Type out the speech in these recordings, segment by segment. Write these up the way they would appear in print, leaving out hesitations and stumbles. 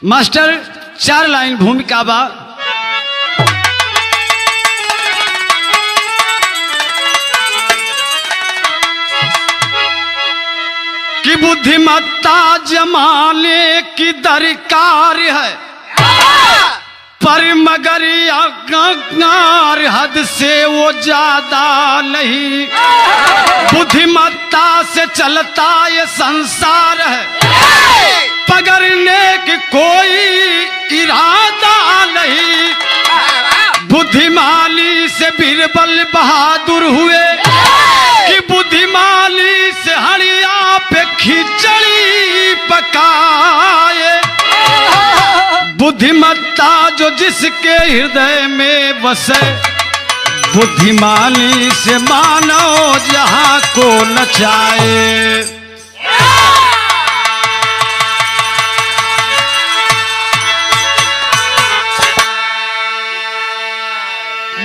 Master 4 line भूमिका बा। कि बुद्धिमत्ता जमाने की दरकार है, पर मगर अगर हद से वो ज्यादा नहीं। बुद्धिमत्ता से चलता ये संसार है, पकड़ने की कोई इरादा नहीं। बुद्धिमानी से बीरबल बहादुर हुए, कि बुद्धिमानी से हड़िया पे खिचड़ी पकाए। बुद्धिमत्ता जो जिसके हृदय में बसे, बुद्धिमानी से मानव जहां को नचाए।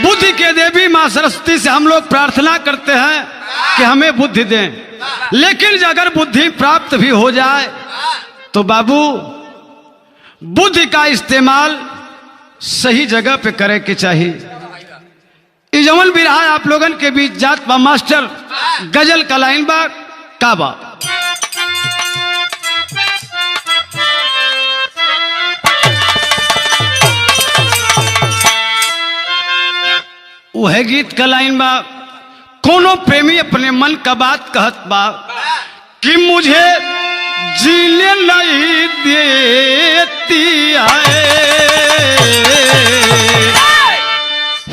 बुद्धि के देवी मां सरस्वती से हम लोग प्रार्थना करते हैं कि हमें बुद्धि दें, लेकिन अगर बुद्धि प्राप्त भी हो जाए तो बाबू बुद्धि का इस्तेमाल सही जगह पे करे के चाहिए। इजमल भी रहा आप लोगन के बीच जात बा मास्टर गजल का लाइन बा काबा। वह गीत का लाइन बा। कोनो प्रेमी अपने मन का बात कहत बा कि मुझे जीने नहीं देती है,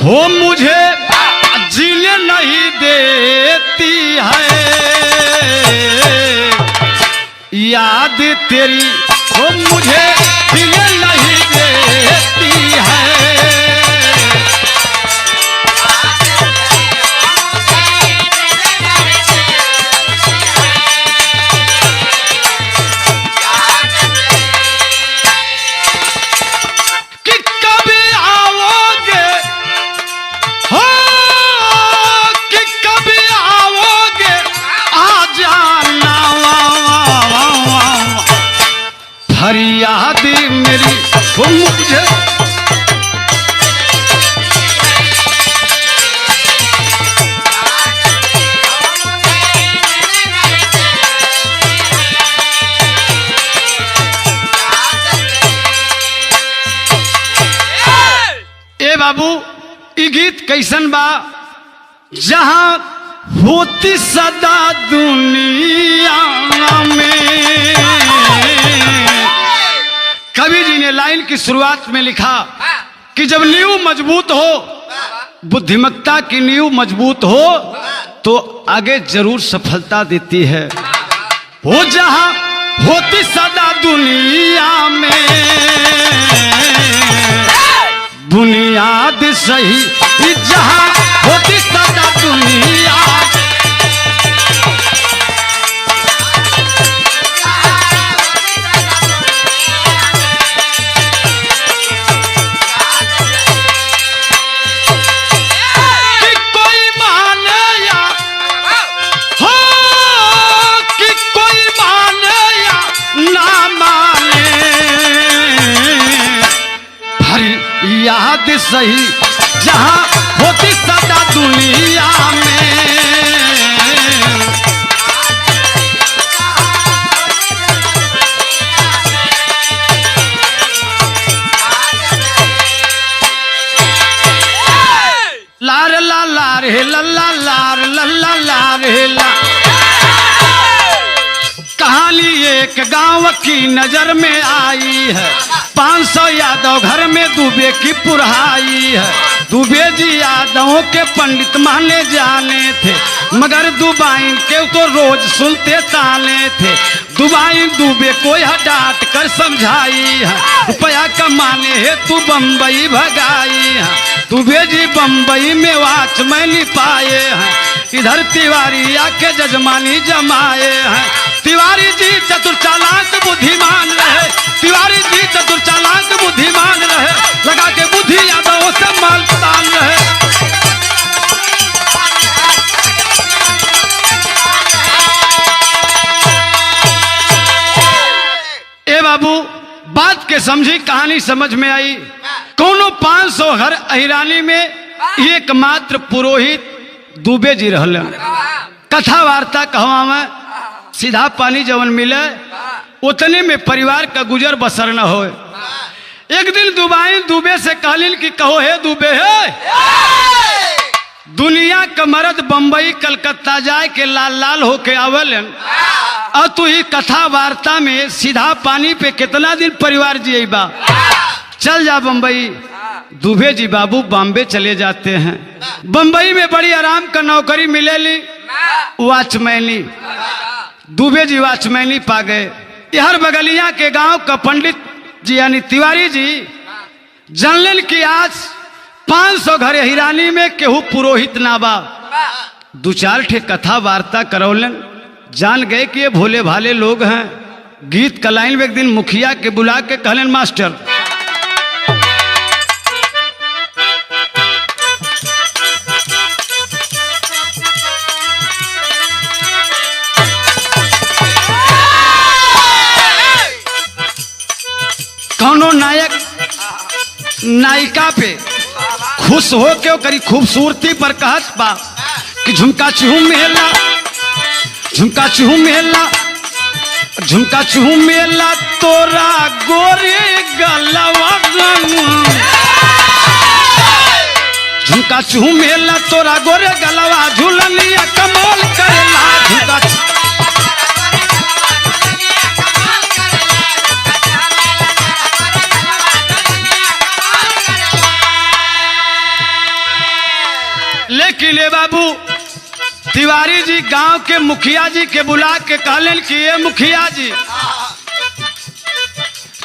हो मुझे जीने नहीं देती है। याद तेरी हो मुझे जीने नहीं देती है। फरियाद मेरी वो मुझे ए बाबू ई गीत कैसन बा। जहां होती सदा दुनिया में, कवि जी ने लाइन की शुरुआत में लिखा कि जब नींव मजबूत हो, बुद्धिमत्ता की नींव मजबूत हो तो आगे जरूर सफलता देती है। वो जहां होती सदा दुनिया में, बुनियाद सही जहां होती सदा दुनिया। याद सही जहां होती सदा दुनिया में। लार ला लार हे लल्ला लार लल्ला लार हे ला। कहानी एक गांव की नजर में आई है, 500 यादव घर में दुबे की पुरहाई है। दुबे जी यादवों के पंडित माने जाने थे, मगर दुबाइन के तो रोज सुनते ताने थे। दुबाइन दुबे को यह डांट कर समझाई है, रुपया कमाने है तू बम्बई भगाई है। दुबे जी बम्बई में वॉचमैन पाए हैं, इधर तिवारी आके जजमानी जमाए हैं। तिवारी जी चतुर चालाक बुद्धिमान रहे, तिवारी जी चतुर चालाक बुद्धिमान रहे, लगा के बुद्धि यादवों से मालतान रहे। ए बाबू बात के के समझी, कहानी समझ में आई। कोनो 500 घर अहिरानी में एकमात्र पुरोहित दुबे जी रहलन। कथा वार्ता कहवा में सीधा पानी जवन मिले उतने में परिवार का गुजर बसर न हो। एक दिन दुबे से कहलिन कि कहो हे दुबे हे, दुनिया का मर्द बंबई कलकत्ता जाए के लाल लाल होके आवलन, और तू ही कथा वार्ता में सीधा पानी पे कितना दिन परिवार जिएबा, चल जा बंबई। दुबे जी बाबू बॉम्बे चले जाते हैं। बंबई में बड़ी आराम का नौकरी मिलेली, वॉचमैनी। दुबे जी वॉचमैनी पा गए। हर बगलिया के गांव का पंडित जी यानी तिवारी जी जानलन कि आज 500 घर हिरानी में केहू पुरोहित ना बा। 2-4 ठे कथा वार्ता करौलन, जान गए कि ये भोले भाले लोग हैं। गीत का लाइन में एक दिन मुखिया के बुला के कहलन, मास्टर कौनो नायक नायिका पे खुश हो के करी खूबसूरती पर कहत बा कि झुमका चूहू मेला, झुमका चूहू मेला, झुमका चूहू मेला तोरा गोरे गलवा रंग, झुमका चूहू मेला तोरा गोरे गलवा झूलनिया कमाल करेला। झुमका लेकिन ले बाबू तिवारी जी गांव के मुखिया जी के बुला के कहलन कि ये मुखिया जी,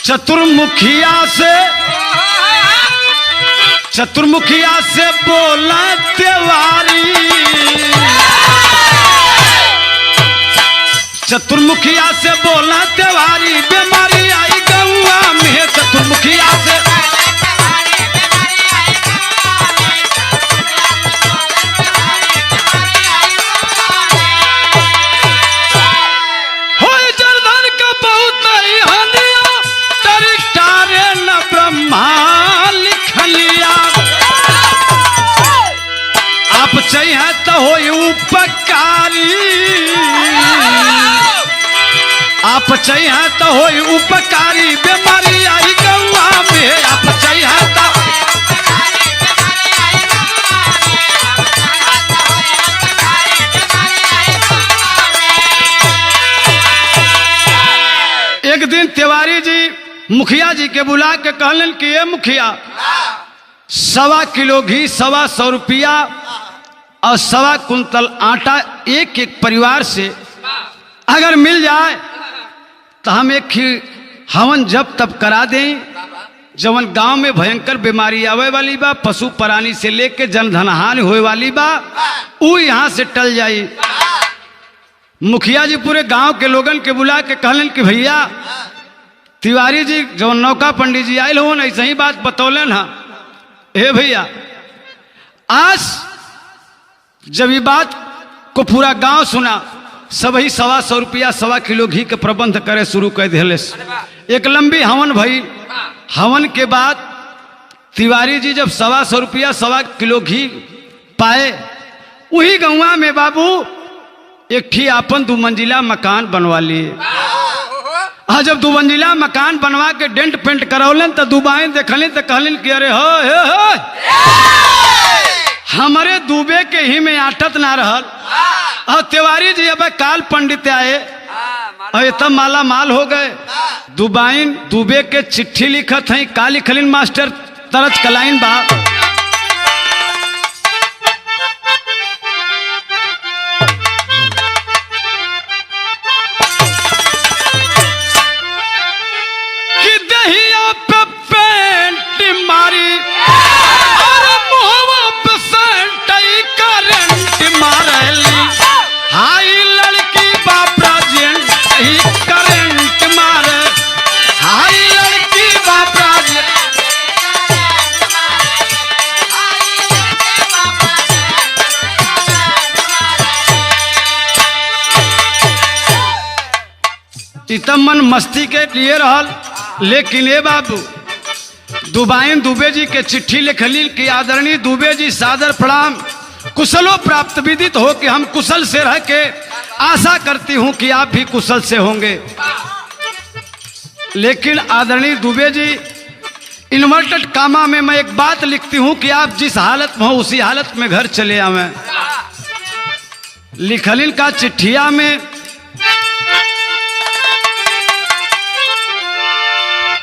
चतुर्मुखिया से बोला तिवारी, चतुर्मुखिया से बोला तिवारी, बीमारी आई गौआ में। चतुर्मुखिया से चाहिए तो हो उपकारी, आप चाहिए तो हो उपकारी, बीमारी आई गौआ में। आप चाहिए तो एक दिन तिवारी जी मुखिया जी के बुला के कहलन कि ये मुखिया, 1.25 किलो घी, 125 रुपया और 1.25 कुंतल आटा एक एक परिवार से अगर मिल जाए तो हम एक हवन जब तब करा दें। जवन गांव में भयंकर बीमारी आवे वाली बा, पशु प्राणी से लेके जनधनहानि होए वाली बा, वो यहाँ से टल जाई। मुखिया जी पूरे गांव के लोगन के बुला के कहलन कि भैया तिवारी जी जो नौका पंडित जी आये हो ऐसे ही बात बतौलन हा। हे भैया, आज जब ये बात को पूरा गांव सुना, सभी 125 रुपया 1.25 किलो घी के प्रबंध करे शुरू कर दिले। एक लंबी हवन भई। हवन के बाद तिवारी जी जब 125 रुपया 1.25 किलो घी पाए, वही गौवा में बाबू एक ठी अपन 2 मंजिला मकान बनवा लिए। जब 2 मंजिला मकान बनवा के डेंट पेंट करौलन तो दुबाइन देखलिन तो कहलिन कि अरे हो हमारे दुबे के ही में आटत ना रहल। और तिवारी जी अब काल पंडित आए और तब माला माल हो गए। दुबाइन दुबे के चिट्ठी लिखत हैं, का लिखलिन मास्टर तरज कलाइन बा, कि दहिया पे पेंट मारी और मुहवा पे सेंटई करंट मारली। हाई लड़की बापरा जेंट ही करंट मारे, हाई लड़की बापरा मन मस्ती के लिए रहल। लेकिन ए बाबू दुबाइन दुबे जी के चिट्ठी लिखली कि आदरणीय दुबे जी सादर प्रणाम, कुशलो प्राप्त विदित हो कि हम कुशल से रह के आशा करती हूं कि आप भी कुशल से होंगे। लेकिन आदरणीय दुबे जी इन्वर्टेड कामा में मैं एक बात लिखती हूं कि आप जिस हालत में हो उसी हालत में घर चले आवे। लिखलिन का चिट्ठिया में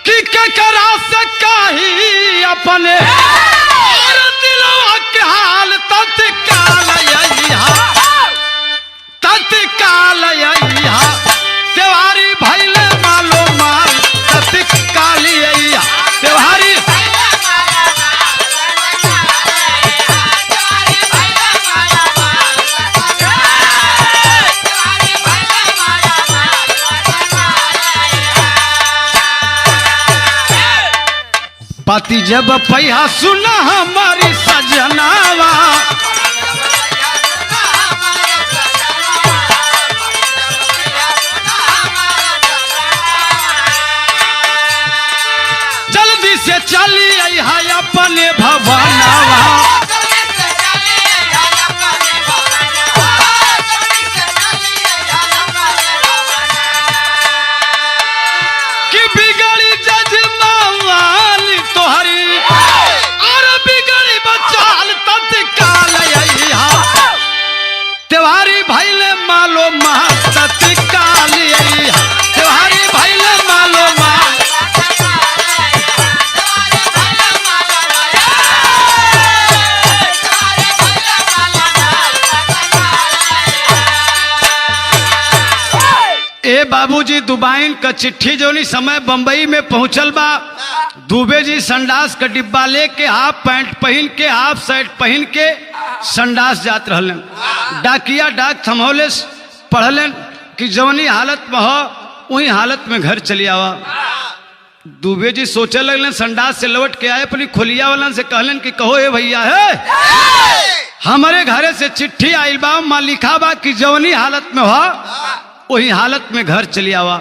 कि करा से काही अपने दिलवा के हाल तत्काल त्योहारी भैले मालो माल तत्काल त्योहारी पति जब पैया सुना हमारी सजनावा जल्दी से चली आई है अपने भवनवा कि बिगड़ी जजमान तोहरी और बिगड़ी बचाल तत्काल त्योहारी भैले मालो माल तत्काल त्योहारी भैले मालो माल ए बाबूजी दुबाइन का चिट्ठी जोनी समय बंबई में पहुंचल बा। दुबे जी संडास का डिब्बा लेके हाफ पैंट पहन के हाफ शर्ट पहन के संडास जात रहलन। डाकिया डाक थमौले पढ़लन कि जवनी हालत में हो वही हालत में घर चली आवा। दुबे जी सोचे लगलन, संडास से लौट के आए अपनी खोलिया वालन से कहलन कि कहो ए भैया है हमारे घरे से चिट्ठी आइल बा, मां लिखा बा कि जवनी हालत में हो वही हालत में घर चली आवा।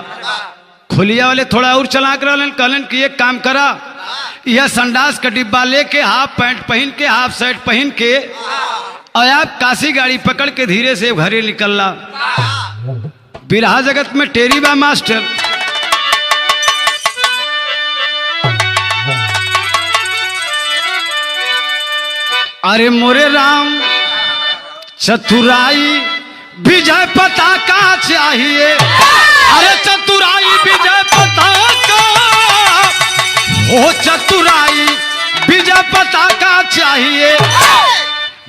खोलिया वाले थोड़ा और चलाक रहलन, कहलन कि एक काम करा, यह संडास का डिब्बा लेके हाफ पैंट पहन के हाफ शर्ट पहन के और आप काशी गाड़ी पकड़ के धीरे से घरे निकलला। बिरहा जगत में टेरी बा मास्टर। अरे मोरे राम चतुराई विजय पताका चाहिए, अरे चतुराई विजय पताका, ओ चतुराई विजय पताका चाहिए।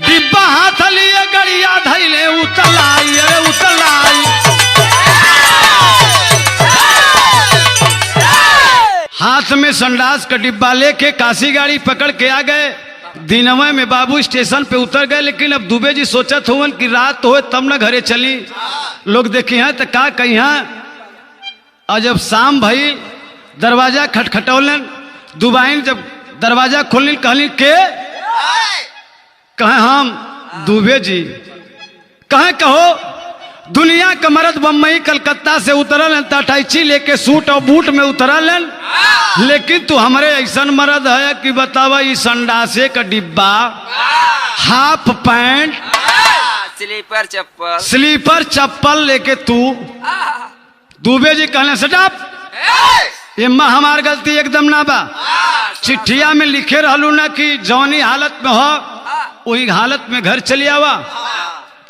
डिब्बा हाथ लिए गड़िया धैले उतलाई, अरे उतलाई। हाथ में संडास का डिब्बा लेके काशी गाड़ी पकड़ के आ गए। दिनवे में बाबू स्टेशन पे उतर गए। लेकिन अब दुबे जी सोचत होवन कि रात हो तब न घरे चली, लोग देखी हैं तो का कही हैं। और जब शाम भई दरवाजा खटखटौलन। दुबाइन जब दरवाजा खोलनी कहली के कहे हम दुबे जी, कहे कहो दुनिया का मर्द बम्बई कलकत्ता से उतरल टाटैची लेके सूट और बूट में उतरल, लेकिन तू हमारे ऐसा मर्द है कि बतावा ई संडासे का डिब्बा, हाफ पैंट, स्लीपर चप्पल लेके तू। दुबे जी कहले सटाप, एम्मा हमार गलती एकदम ना बा। चिट्ठिया में लिखे रहलू ना कि जौनी हालत में हो वही हालत में घर चली आवा।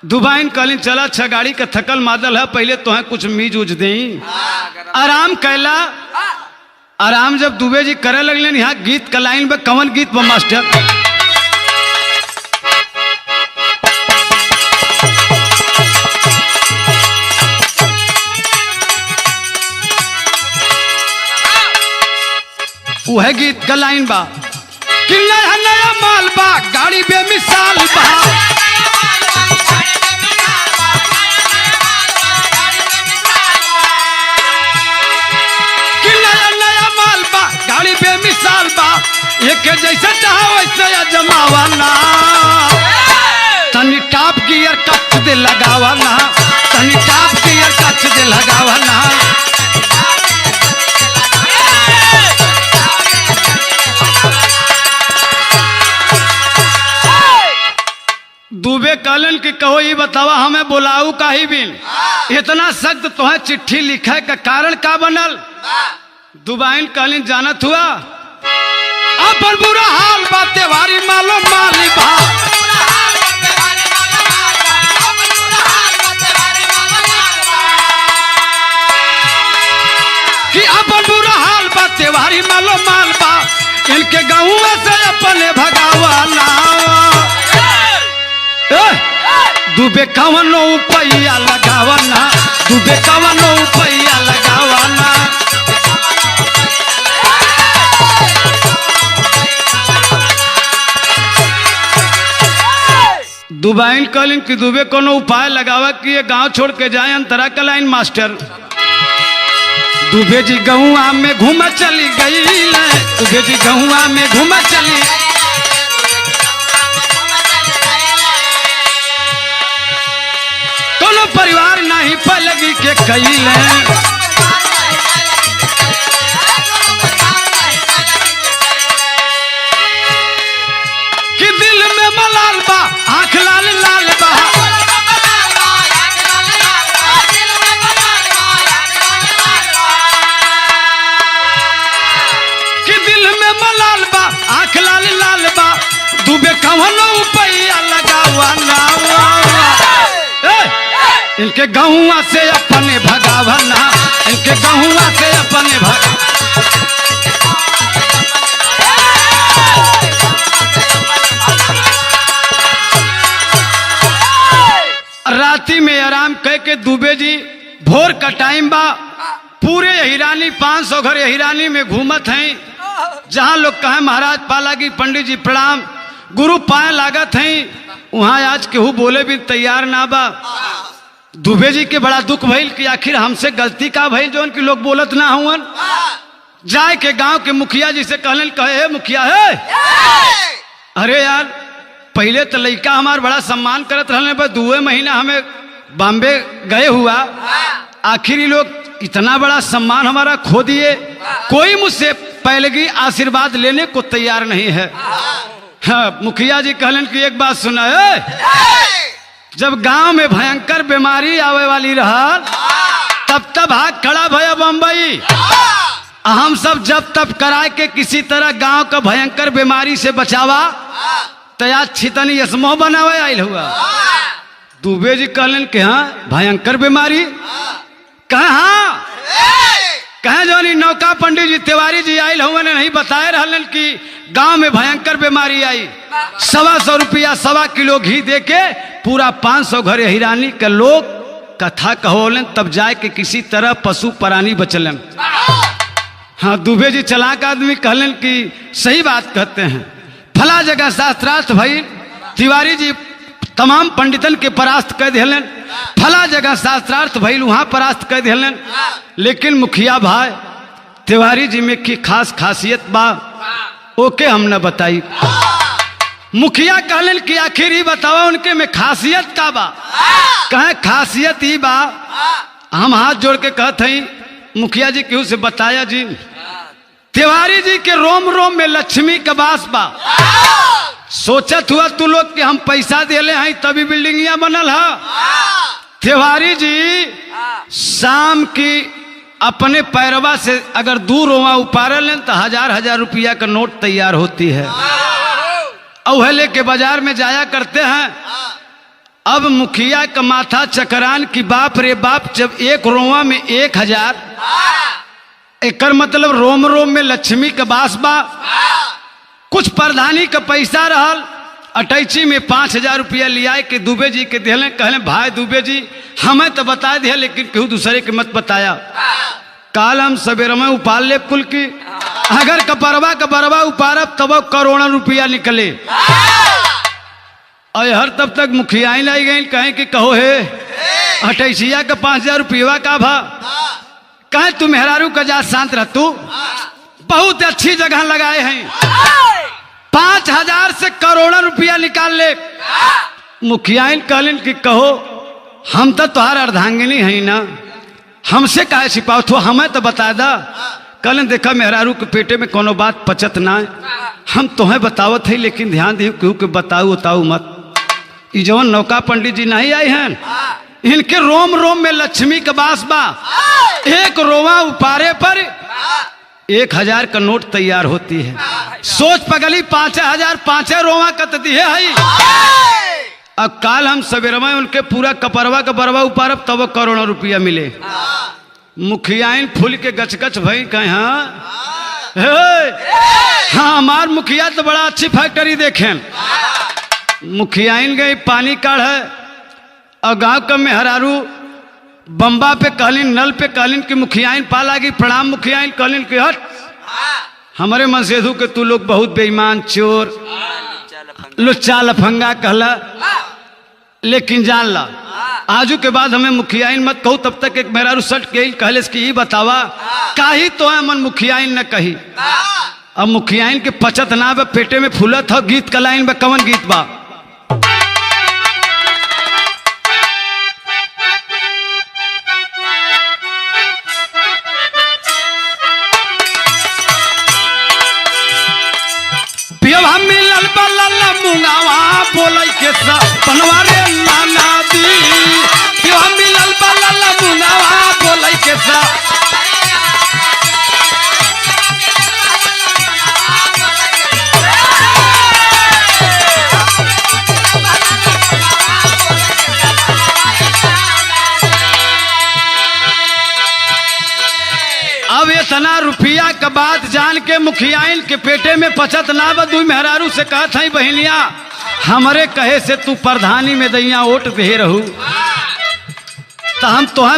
दुबाइन कहली चला अच्छा गाड़ी का थकल मादल है, पहले तो है कुछ मीज उज दे। आराम कैला। आराम जब दुबे जी करे लगले यहाँ गीत का लाइन में कवन गीत बा मास्टर। वह गीत का लाइन बा कि नया नया माल बा गाड़ी बेमिसाल बा, गाड़ी बेमिसाल बा, एक जैसे चाहो वैसे जमावा ना। तनी टॉप गियर कच दे लगावा ना, तनी टॉप गियर कच दे लगावा ना। दुबे कहलन कि कहो ये बतावा हमें बुलाऊ काहे बिन, इतना सख्त तोहे चिट्ठी लिखे का कारण का बनल। दुबाइन कहलिन जानत हुआ अपन बुरा हाल बा त्योहारी मालो माली बा, कि अपन बुरा हाल बा त्योहारी मालो माल बा, इनके गाँव से अपने भगावाना। दुबे कवनो पैया लगावाना, दुबे कवनो पैया लगावाना। दुबाइन कहलिन कि दुबे कोनो उपाय लगावा कि ये गांव छोड़ के जाए अंतरा का लाइन मास्टर। दुबे जी गहुआ में घूम चली गई, दुबे जी गहुआ में घूम चली, कोनो परिवार नहीं पलगी के कैले, कि दिल में मलाल बा आंख लाल लाल बा, कि दिल में मलाल बा आंख लाल लाल बा, दुबे कवनो पैया लगावाना। इनके गहुआ से अपने भगावना, इनके गहुआ से अपने राती में आराम कह के दुबे जी भोर का टाइम बा, पूरे हिरानी 500 घर हिरानी में घूमत हैं, जहां लोग कहे महाराज पालागी पंडित जी प्रणाम गुरु पाए लागत हैं, वहां आज केहू बोले भी तैयार ना बा। दुबे जी के बड़ा दुख भइल कि आखिर हमसे गलती का भइल जो उनकी लोग बोलत ना हुवन। जाए के गांव के मुखिया जी से कहलन, कहे मुखिया है, अरे यार पहले तो लड़का हमार बड़ा सम्मान करत रहने, पर 2 महीना हमें बॉम्बे गए हुआ, आखिर ये लोग इतना बड़ा सम्मान हमारा खो दिए, कोई मुझसे पहले आशीर्वाद लेने को तैयार नहीं है। हाँ, मुखिया जी कहलन कि एक बात सुना है, जब गांव में भयंकर बीमारी आवे वाली रहा तब तब हाथ खड़ा भया बम्बई, हम सब जब तब कराए के किसी तरह गांव का भयंकर बीमारी से बचावा, तया छितनी यसमो बनावे आयल हुआ। दुबे जी कहलन कि हाँ भयंकर बीमारी, कहे हाँ, कहे जो नौका पंडित जी तिवारी जी आयल हुआ ने नहीं बताए रहलन कि गांव में भयंकर बीमारी आई, 125 रुपया 1.25 किलो घी दे के पूरा 500 घर हिरानी के लोग कथा कहोलन, तब जाए के किसी तरह पशु प्राणी बचलन। हाँ, दुबे जी चलाक आदमी कहलन कि सही बात कहते हैं, फला जगह शास्त्रार्थ भई, तिवारी जी तमाम पंडितन के परास्त कर दिलन, फला जगह शास्त्रार्थ भइल वहां परास्त कर दिलन, लेकिन मुखिया भाई तिवारी जी में की खास खासियत बा ओके हम न बताई। मुखिया कहलन कि आखिर ही बतावा उनके में खासियत का बा, कहे खासियत ही बा, हम हाथ जोड़ के कहते हैं मुखिया जी केहू से बताया जी, तिवारी जी के रोम रोम में लक्ष्मी का वास बा, सोचत हुआ तू लोग कि हम पैसा देले हैं तभी बिल्डिंगिया बनल है। तिवारी जी शाम की अपने पैरवा से अगर 2 रोवा उपारल लें तो 1000 रुपया का नोट तैयार होती है, और लेके बाजार में जाया करते हैं। अब मुखिया का माथा चकरान की बाप रे बाप, जब एक रोवा में 1000, एकर मतलब रोम रोम में लक्ष्मी का बास बा, कुछ प्रधानी का पैसा रहल, अटैची में 5000 रुपया लिया के दुबे जी के दिले, कहले भाई दुबे जी हमें तो बता दिया लेकिन केहू दूसरे के मत बताया, काल हम सवेरे में उपाल ले कुल की, अगर कपरवा कपरवा उपारब तब करोड़ों रुपया निकले। और हर तब तक मुखिया लाई गई, कहें कि कहो है अटैचिया का 5000 रुपया का भा, कहे तू मेहरारू का जा शांत रह, तू बहुत अच्छी जगह लगाए हैं, 5000 से करोड़ों रुपया निकाल ले। मुखिया कहलन कि कहो हम तो तुहार अर्धांगिनी है ना, हमसे काहे छिपाओ, तो हमें तो बता दा। कहलन देखा मेहरारू के पेटे में कोनो बात पचत ना है, हम तुम्हें बतावत है लेकिन ध्यान दियो केहू के बताऊ बताऊ मत। ये जो नौका पंडित जी नहीं आए हैं, इनके रोम रोम में लक्ष्मी का वास बा। एक रोवा उपारे पर 1000 का नोट तैयार होती है। सोच पगली 5000 5 रोवा कतती है। अब काल हम सवेरे में उनके पूरा कपरवा का बरवा उपारब तब करोड़ों रुपया मिले। मुखियाइन फूल के गचगच भई कहे हाँ हमार मुखिया तो बड़ा अच्छी फैक्ट्री देखें। मुखियाइन गई पानी काढ़ है और गांव का मेहरारू बम्बा पे कहलिन नल पे कहलिन कि मुखियाइन पा लागी प्रणाम मुखियाइन कहलिन कि हट हमारे मसेधु के तू लोग बहुत बेईमान चोर लुच्चा लफंगा कहला, लेकिन जान ला आजू के बाद हमें मुखियाइन मत कहू। तब तक एक मेहरारू सट के कहले कि ये बतावा काही तो है मन मुखियाइन न कही। अब मुखियाइन के पचत ना बा पेटे में फूलत हो गीत का लाइन बा कवन गीत बा। पियवा मिलल बल्ला मुंगावा बोलै के सपनवा रे नाना दी। पियवा मिलल बल्ला मुंगावा बोलै के अब इतना रुपया का बात जान के मुखियाइन के पेटे में पचत ना बदू मेहरारू से कहत है बहनिया हमरे कहे से तू प्रधानी में दैया वोट दे रहू तो हम तो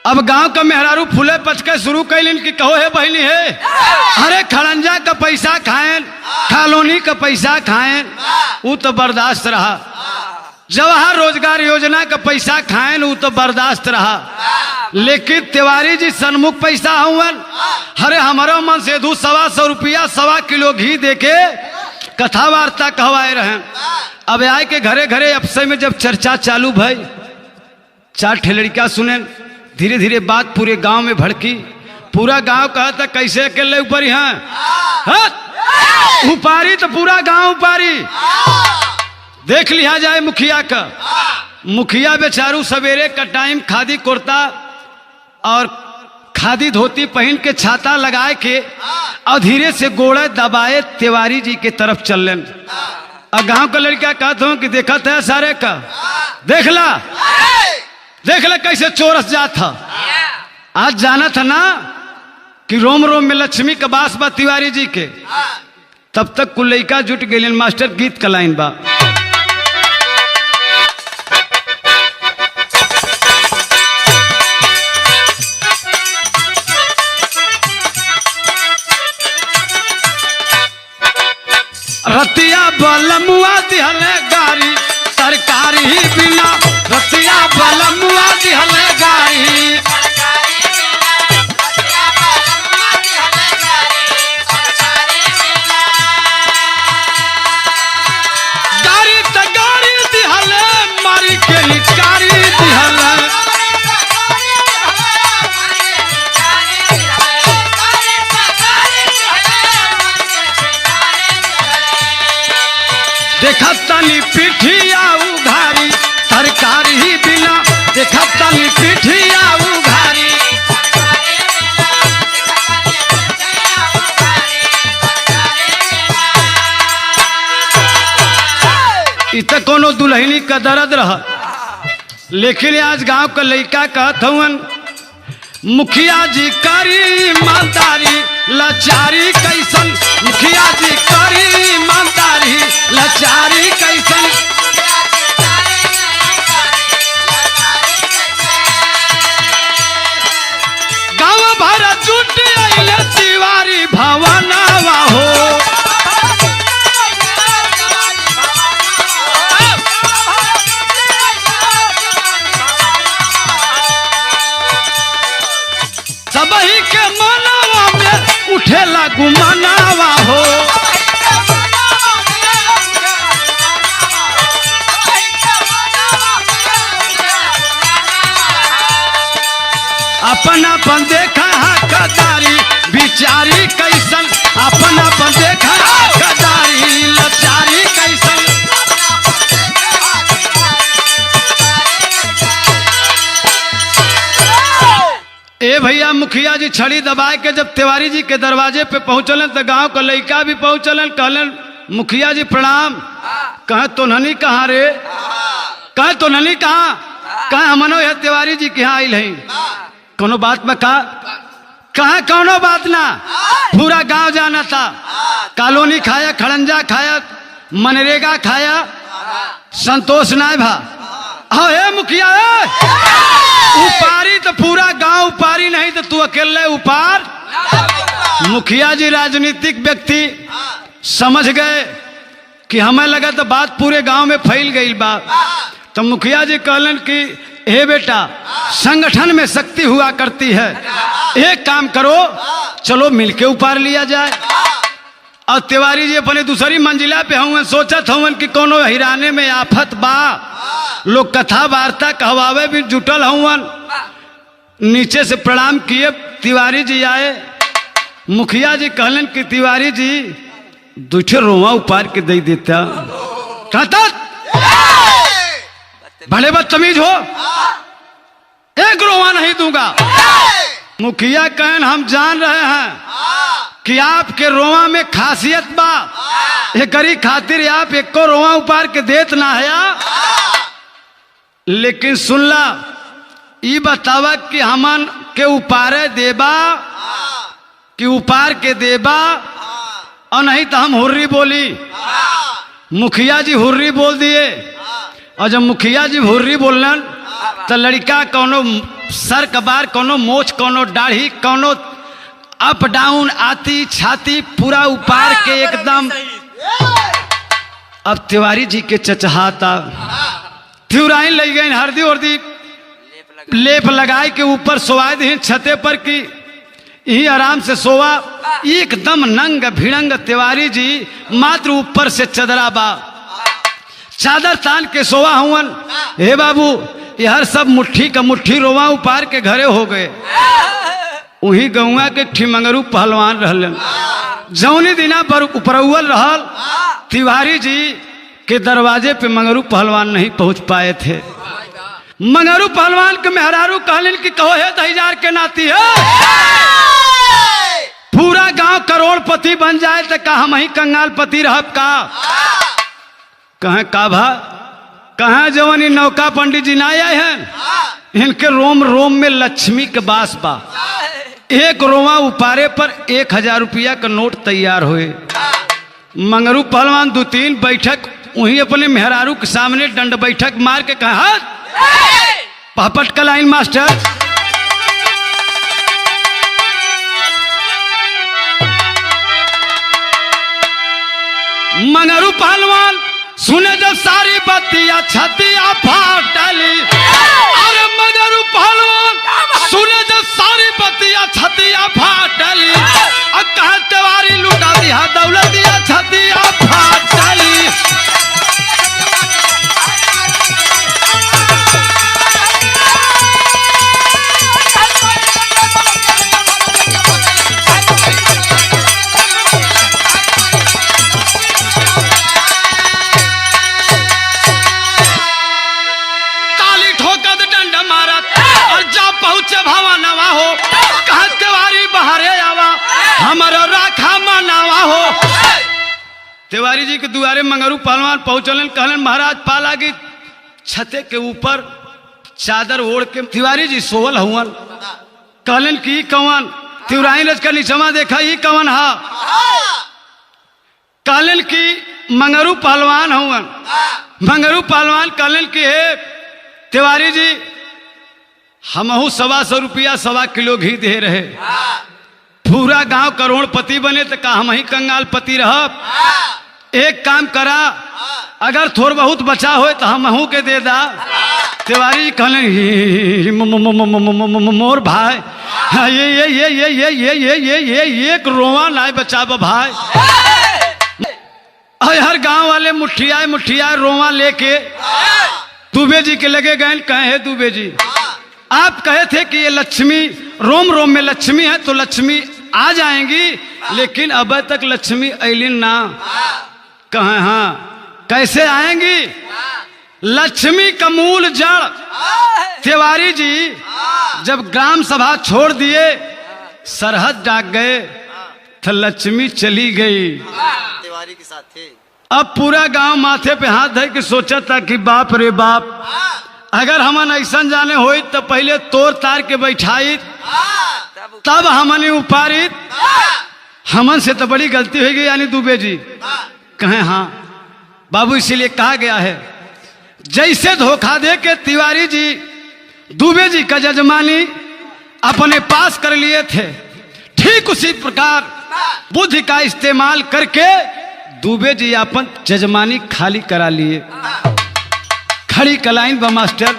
अब गांव का मेहरारू फूले पच के शुरू कैलिन कि कहो है बहनी है अरे खड़ंजा का पैसा खाएं कॉलोनी का पैसा खाएं वो तो बर्दाश्त रहा। जवाहर रोजगार योजना का पैसा खाएं वो तो बर्दाश्त रहा। लेकिन तिवारी जी सन्मुख पैसा हुवन अरे हमारा मन से 200 रुपया 1.25 किलो घी देके कथा वार्ता कहवाए रहे। अब आए के घरे घरे अफसर में जब चर्चा चालू भई 4 ठेलड़िका सुने धीरे धीरे बात पूरे गांव में भड़की। पूरा गांव कहा था कैसे अकेले ऊपरी हैं उपारी तो पूरा गांव उपारी। देख लिया जाए मुखिया का मुखिया बेचारू सवेरे का टाइम खादी कुर्ता और खादी धोती पहन के छाता लगाए के और धीरे से गोड़े दबाए तिवारी जी के तरफ चल लें। और गांव का लड़का कहता हूं कि देखा था सारे का देख ला कैसे चोरस जात था। आज जाना था ना कि रोम रोम में लक्ष्मी का बास बा तिवारी जी के। तब तक कुल लइका जुट गए मास्टर गीत का लाइन बा। रतिया बलमुआ दिहले गारी सरकारी ही बिना रतिया बलमुआ दिहले गारी गारी त गारी दिहले मारी के निकारी दिहले देखा तनी पिठिया उघारी सरकारी ही बिना देखा तनी इत कोनो दुल्हनी का दर्द रहा। लेकिन आज गांव का लड़का कहत हवन मुखिया जी करी ईमानदारी लाचारी कैसन, मुखिया जी करी ईमानदारी लाचारी कैसन। गाँव भर जुट आइले तिवारी भवनवा हो, सबही के मनवा में उठेला गुमानवा हो। अपना अपन देखा हकदारी बिचारी कैसन, अपना अपन देखा हकदारी लाचारी कैसन। ए भैया मुखिया जी छड़ी दबाए के जब तिवारी जी के दरवाजे पे पहुंचलन तो गांव का लड़का भी पहुंचलन। कहलन मुखिया जी प्रणाम। कहे तो ननी कहाँ रे, कहे तो ननी कहाँ, कहे हमनो यह तिवारी जी के यहाँ आइल है। कोनो बात में कहा कोनो बात ना, पूरा गांव जाना था। कॉलोनी खाया, खड़ंजा खाया, मनरेगा खाया, संतोष नाय भा। हाँ हे मुखिया उपारी तो पूरा गांव उपारी, नहीं तो तू अकेले उपार। मुखिया जी राजनीतिक व्यक्ति समझ गए कि हमें लगा तो बात पूरे गांव में फैल गई बात। तो मुखिया जी कहलन कि हे बेटा संगठन में शक्ति हुआ करती है, एक काम करो चलो मिलके उपार लिया जाए। और तिवारी जी अपने दूसरी मंजिला पे हुए सोचत हवन कि कोनो हिराने में आफत बा, लोग कथा वार्ता कहवावे भी जुटल हुवन। नीचे से प्रणाम किए, तिवारी जी आए। मुखिया जी कहलन कि तिवारी जी दूठे रोवा उपार के दे देता। कहता भले बदतमीज हो, एक रोवा नहीं दूंगा। मुखिया कहन हम जान रहे हैं कि आपके रोवा में खासियत बा, ये करी खातिर आप एक को रोवा उपार के देत ना है। लेकिन सुनला ई बतावा कि हमन के उपारे देबा कि उपार के देबा, और नहीं तो हम हुर्री बोली। मुखिया जी हुर्री बोल दिए। और जब मुखिया जी हुर्री बोलन तो लड़का कोनो सर कबार, कोनो मोछ, कोनो दाढ़ी, कोनो अप डाउन आती छाती पूरा उपार के एकदम। अब तिवारी जी के चचहाता थिवराइन लग गई, हरदी उर्दी लेप लगाए के ऊपर सोवा दी छते पर की यही आराम से सोवा। एकदम नंग भिड़ंग तिवारी जी, मात्र ऊपर से चदरा बा, चादर तान के सोवा हुवन। हे बाबू यह सब मुट्ठी का मुट्ठी रोवा उपार के घरे हो गए। वही गौवा के ठिमंगरू पहलवान रहलन, जौनी दिना पर उपरउल रहल। तिवारी जी के दरवाजे पे मंगरू पहलवान नहीं पहुंच पाए थे। मंगरू पहलवान के मेहरारू कहलिन कि कहो है 10,000 के नाती है, पूरा गांव करोड़पति बन जाए तो का हम ही कंगालपति रहब का। कहे का भा, कहे जवानी नौका पंडित जी ना आए हैं, इनके रोम रोम में लक्ष्मी के बास बा। एक रोवा उपारे पर 1,000 रुपया का नोट तैयार हुए। मंगरू पहलवान 2-3 बैठक वहीं अपने मेहरारू के सामने दंड बैठक मार के कहा पापट का लाइन मास्टर। मंगरू पहलवान सुने जब सारी बत्तियां छतिया फाटली। अरे मंगरू पहलवान सुने जब सारी बत्तियां छतिया फाटली, और कहा तिवारी लुटा दिया दौलत दिया छतिया फाटली। भवनवा हो कहा तिवारी बहारे आवा, हमारा राखा मनावा हो। तिवारी जी के दुआरे मंगरू पहलवान पहुंचलन, कहलन महाराज पाला की छते के ऊपर चादर ओढ़ के तिवारी जी सोवल हुवन। कहलन की कवन? तिवराई रच का नीचवा देखा ई कवन हा? कहलन की मंगरू पहलवान हुवन। मंगरू पहलवान कहलन की हे तिवारी जी हमहू 125 रुपया 1.25 किलो घी दे रहे, पूरा गांव करोड़पति बने तो का हम ही कंगाल पति रह। एक काम करा, अगर थोड़ बहुत बचा हो तो हमहू के दे दा। तिवारी जी कहले मोर भाई ये एक रोवा ना बचाब भाई। हर गांव वाले मुठिया रोवा लेके दुबे जी के लगे गए। कहे हे दुबे जी आप कहे थे कि ये लक्ष्मी रोम रोम में लक्ष्मी है तो लक्ष्मी आ जाएंगी, लेकिन अब तक लक्ष्मी ऐलिन ना। कहे हाँ कैसे आएंगी? लक्ष्मी का मूल जड़ तिवारी जी जब ग्राम सभा छोड़ दिए, सरहद डाक गए तो लक्ष्मी चली गई। तिवारी के साथ थे। अब पूरा गांव माथे पे हाथ धर के सोचा था कि बाप रे बाप, अगर हमन ऐसा जाने होई तो पहले तोड़ तार के बैठाई तब हमने उपारित। हमन से तो बड़ी गलती हो गई यानी दुबे जी। कहें हाँ बाबू, इसीलिए कहा गया है जैसे धोखा दे के तिवारी जी दुबे जी का जजमानी अपने पास कर लिए थे, ठीक उसी प्रकार बुद्धि का इस्तेमाल करके दुबे जी अपन जजमानी खाली करा लिए। खड़ी कलाइन बा मास्टर।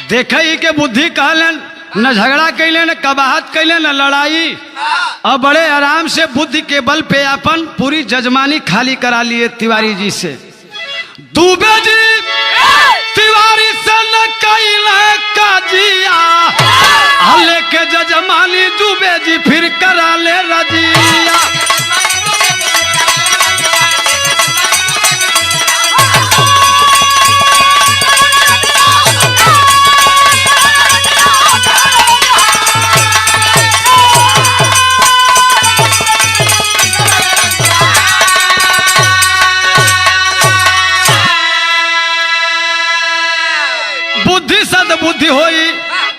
देखे ही के बुद्धि कहलन, न झगड़ा कैले न कबाहत कैले न लड़ाई, और बड़े आराम से बुद्धि के बल पे अपन पूरी जजमानी खाली करा लिए तिवारी जी से। दुबे जी तिवारी से न कैले काजिया, लेके जजमानी दुबे जी फिर करा ले रजिया। बुद्धि सद्बुद्धि होई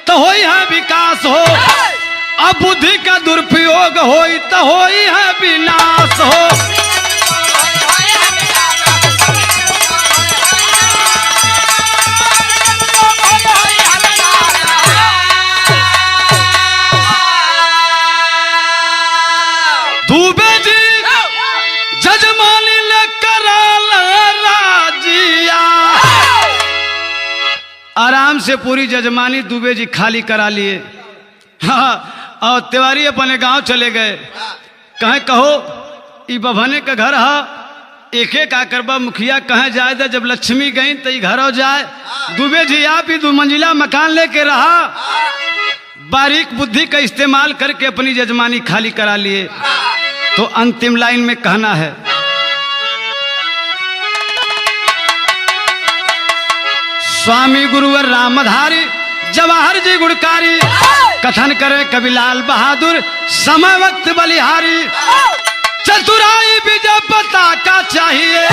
तो होई है विकास हो, अब बुद्धि का दुरुपयोग होई तो होई है विनाश हो। दुबे जी जजमानी ले करा राजिया, आराम से पूरी जजमानी दुबे जी खाली करा लिए। हाँ, और तिवारी अपने गांव चले गए। कहे कहो ई बभने का घर है, एक एक आकर बा मुखिया कहे जाए दे, जब लक्ष्मी गई तो ये घर हो जाए। दुबे जी आप ही 2 मंजिला मकान लेके रहा, बारीक बुद्धि का इस्तेमाल करके अपनी जजमानी खाली करा लिए। तो अंतिम लाइन में कहना है, स्वामी गुरुवर रामधारी जवाहर जी गुणकारी, कथन करे कविलाल बहादुर समय वक्त बलिहारी। चतुराई विजय पता का चाहिए,